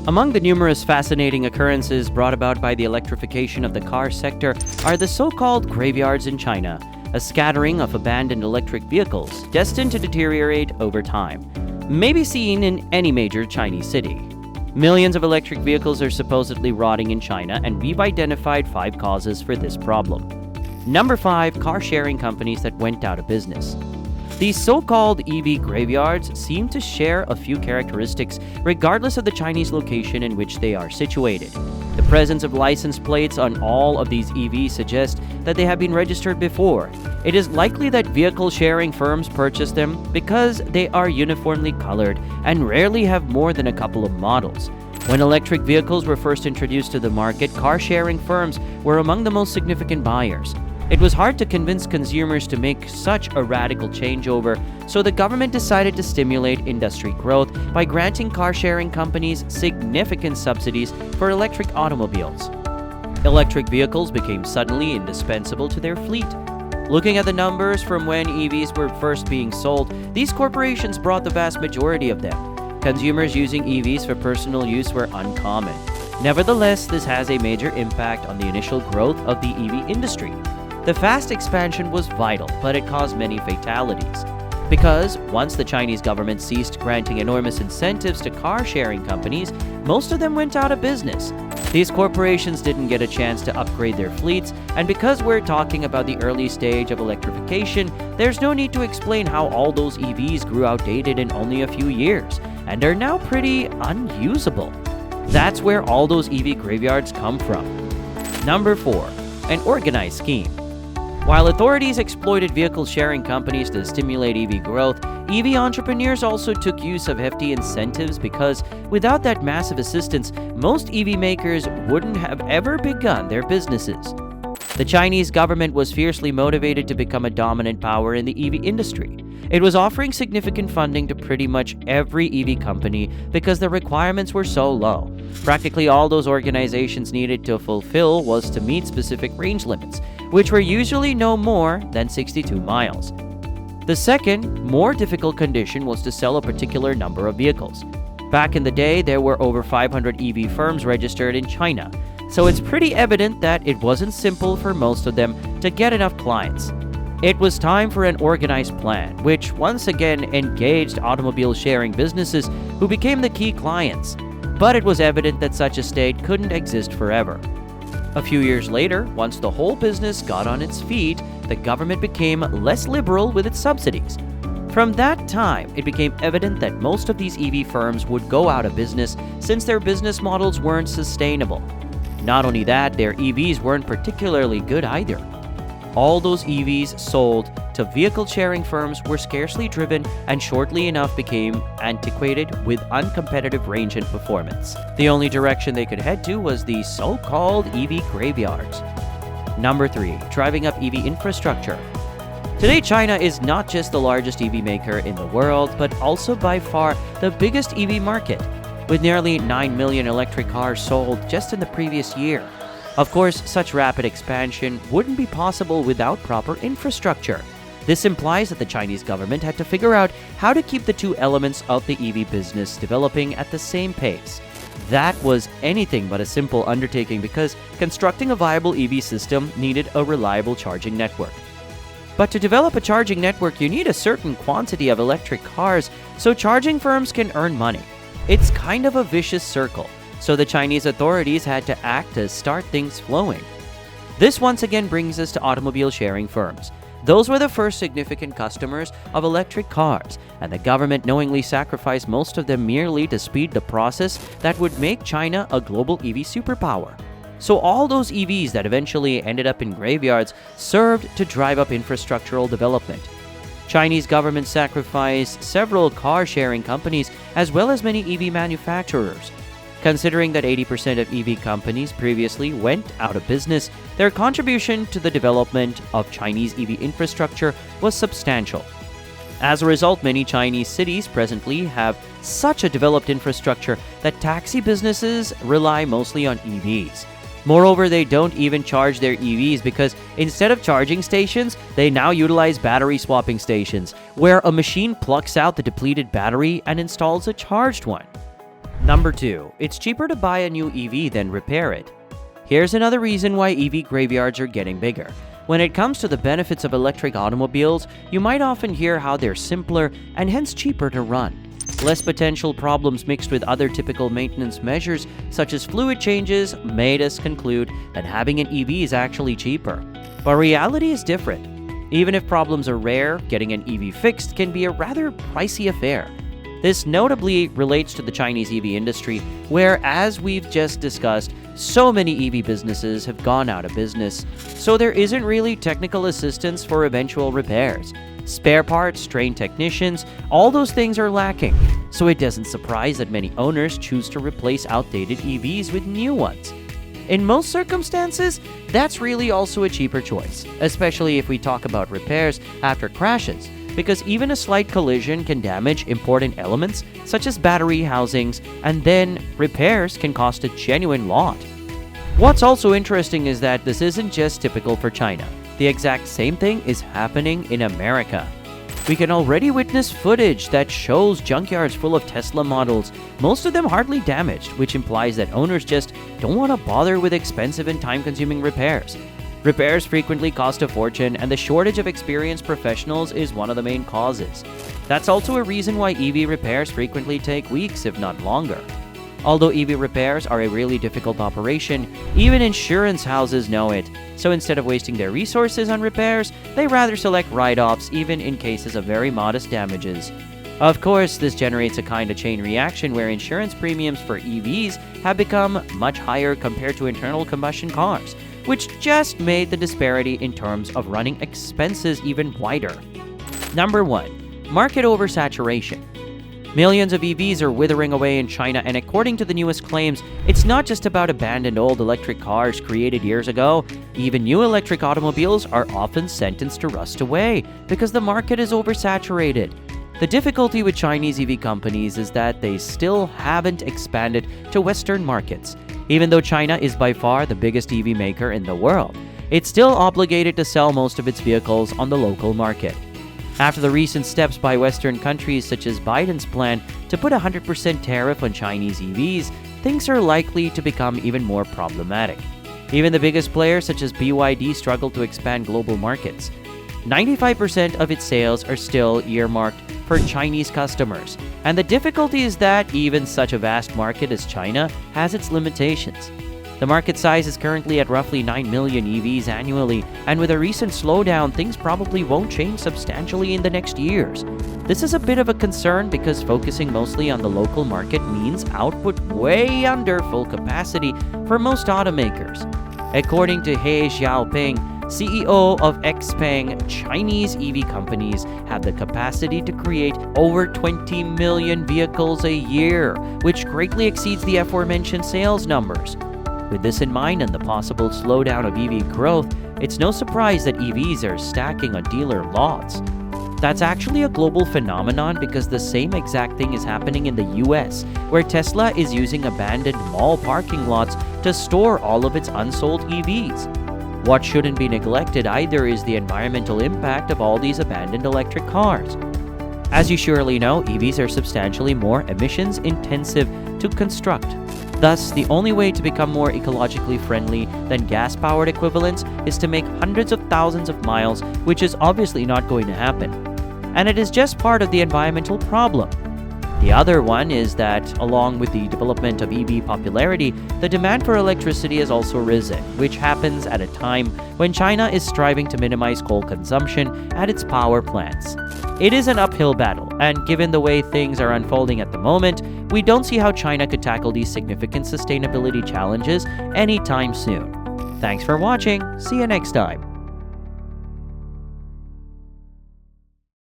Among the numerous fascinating occurrences brought about by the electrification of the car sector are the so-called graveyards in China, a scattering of abandoned electric vehicles destined to deteriorate over time, may be seen in any major Chinese city. Millions of electric vehicles are supposedly rotting in China, and we've identified 5 causes for this problem. Number 5, car-sharing companies that went out of business. These so-called EV graveyards seem to share a few characteristics regardless of the Chinese location in which they are situated. The presence of license plates on all of these EVs suggests that they have been registered before. It is likely that vehicle-sharing firms purchase them because they are uniformly colored and rarely have more than a couple of models. When electric vehicles were first introduced to the market, car-sharing firms were among the most significant buyers. It was hard to convince consumers to make such a radical changeover, so the government decided to stimulate industry growth by granting car-sharing companies significant subsidies for electric automobiles. Electric vehicles became suddenly indispensable to their fleet. Looking at the numbers from when EVs were first being sold, these corporations brought the vast majority of them. Consumers using EVs for personal use were uncommon. Nevertheless, this has a major impact on the initial growth of the EV industry. The fast expansion was vital, but it caused many fatalities. Because once the Chinese government ceased granting enormous incentives to car-sharing companies, most of them went out of business. These corporations didn't get a chance to upgrade their fleets, and because we're talking about the early stage of electrification, there's no need to explain how all those EVs grew outdated in only a few years, and are now pretty unusable. That's where all those EV graveyards come from. Number 4, an organized scheme. While authorities exploited vehicle-sharing companies to stimulate EV growth, EV entrepreneurs also took use of hefty incentives because without that massive assistance, most EV makers wouldn't have ever begun their businesses. The Chinese government was fiercely motivated to become a dominant power in the EV industry. It was offering significant funding to pretty much every EV company because the requirements were so low. Practically all those organizations needed to fulfill was to meet specific range limits, which were usually no more than 62 miles. The second, more difficult condition was to sell a particular number of vehicles. Back in the day, there were over 500 EV firms registered in China, so it's pretty evident that it wasn't simple for most of them to get enough clients. It was time for an organized plan, which once again engaged automobile sharing businesses who became the key clients. But it was evident that such a state couldn't exist forever. A few years later, once the whole business got on its feet, the government became less liberal with its subsidies. From that time, it became evident that most of these EV firms would go out of business since their business models weren't sustainable. Not only that, their EVs weren't particularly good either. All those EVs sold to vehicle-sharing firms were scarcely driven and shortly enough became antiquated with uncompetitive range and performance. The only direction they could head to was the so-called EV graveyards. Number 3, driving up EV infrastructure. Today, China is not just the largest EV maker in the world, but also by far the biggest EV market, with nearly 9 million electric cars sold just in the previous year. Of course, such rapid expansion wouldn't be possible without proper infrastructure. This implies that the Chinese government had to figure out how to keep the two elements of the EV business developing at the same pace. That was anything but a simple undertaking because constructing a viable EV system needed a reliable charging network. But to develop a charging network, you need a certain quantity of electric cars so charging firms can earn money. It's kind of a vicious circle. So the Chinese authorities had to act to start things flowing. This once again brings us to automobile sharing firms. Those were the first significant customers of electric cars, and the government knowingly sacrificed most of them merely to speed the process that would make China a global EV superpower. So all those EVs that eventually ended up in graveyards served to drive up infrastructural development. Chinese government sacrificed several car-sharing companies as well as many EV manufacturers. Considering that 80% of EV companies previously went out of business, their contribution to the development of Chinese EV infrastructure was substantial. As a result, many Chinese cities presently have such a developed infrastructure that taxi businesses rely mostly on EVs. Moreover, they don't even charge their EVs because instead of charging stations, they now utilize battery swapping stations, where a machine plucks out the depleted battery and installs a charged one. Number 2. It's cheaper to buy a new EV than repair it. Here's another reason why EV graveyards are getting bigger. When it comes to the benefits of electric automobiles, you might often hear how they're simpler and hence cheaper to run. Less potential problems mixed with other typical maintenance measures such as fluid changes made us conclude that having an EV is actually cheaper. But reality is different. Even if problems are rare, getting an EV fixed can be a rather pricey affair. This notably relates to the Chinese EV industry, where, as we've just discussed, so many EV businesses have gone out of business, so there isn't really technical assistance for eventual repairs. Spare parts, trained technicians, all those things are lacking, so it doesn't surprise that many owners choose to replace outdated EVs with new ones. In most circumstances, that's really also a cheaper choice, especially if we talk about repairs after crashes, because even a slight collision can damage important elements such as battery housings, and then repairs can cost a genuine lot. What's also interesting is that this isn't just typical for China. The exact same thing is happening in America. We can already witness footage that shows junkyards full of Tesla models, most of them hardly damaged, which implies that owners just don't want to bother with expensive and time-consuming repairs. Repairs frequently cost a fortune, and the shortage of experienced professionals is one of the main causes. That's also a reason why EV repairs frequently take weeks, if not longer. Although EV repairs are a really difficult operation, even insurance houses know it. So instead of wasting their resources on repairs, they rather select write-offs even in cases of very modest damages. Of course, this generates a kind of chain reaction where insurance premiums for EVs have become much higher compared to internal combustion cars, which just made the disparity in terms of running expenses even wider. Number 1. Market oversaturation. Millions of EVs are withering away in China, and according to the newest claims, it's not just about abandoned old electric cars created years ago. Even new electric automobiles are often sentenced to rust away because the market is oversaturated. The difficulty with Chinese EV companies is that they still haven't expanded to Western markets. Even though China is by far the biggest EV maker in the world, it's still obligated to sell most of its vehicles on the local market. After the recent steps by Western countries such as Biden's plan to put a 100% tariff on Chinese EVs, things are likely to become even more problematic. Even the biggest players such as BYD struggle to expand global markets. 95% of its sales are still earmarked for Chinese customers, and the difficulty is that even such a vast market as China has its limitations. The market size is currently at roughly 9 million EVs annually, and with a recent slowdown, things probably won't change substantially in the next years. This is a bit of a concern because focusing mostly on the local market means output way under full capacity for most automakers. According to He Xiaoping, CEO of XPeng, Chinese EV companies have the capacity to create over 20 million vehicles a year, which greatly exceeds the aforementioned sales numbers. With this in mind and the possible slowdown of EV growth, it's no surprise that EVs are stacking on dealer lots. That's actually a global phenomenon because the same exact thing is happening in the US, where Tesla is using abandoned mall parking lots to store all of its unsold EVs. What shouldn't be neglected either is the environmental impact of all these abandoned electric cars. As you surely know, EVs are substantially more emissions intensive to construct. Thus, the only way to become more ecologically friendly than gas-powered equivalents is to make hundreds of thousands of miles, which is obviously not going to happen. And it is just part of the environmental problem. The other one is that, along with the development of EV popularity, the demand for electricity has also risen, which happens at a time when China is striving to minimize coal consumption at its power plants. It is an uphill battle, and given the way things are unfolding at the moment, we don't see how China could tackle these significant sustainability challenges anytime soon. Thanks for watching. See you next time.